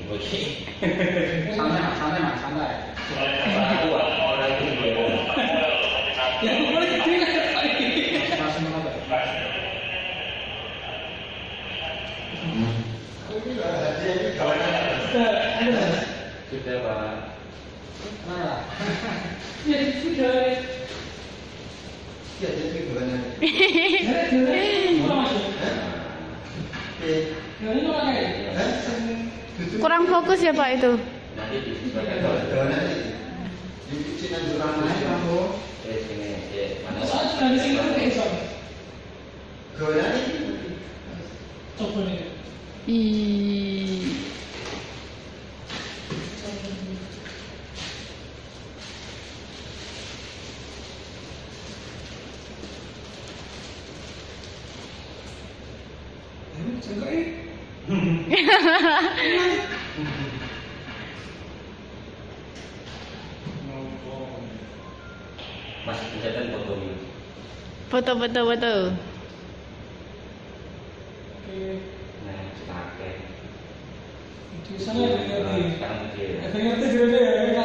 Oke. Santai mas. Ya boleh kecil sudah pak. Ya sudah. Ya jadi gimana? Kurang fokus ya Pak itu. Nanti disesuaikan. Di sini kurang naik kamu. Sini mana? Soalnya di sini kan iso. Golan ini. Coba nih. Mas pencet foto ini. Foto. Oke. Nah, pakai. Di sana ada sekarang efeknya gede ya.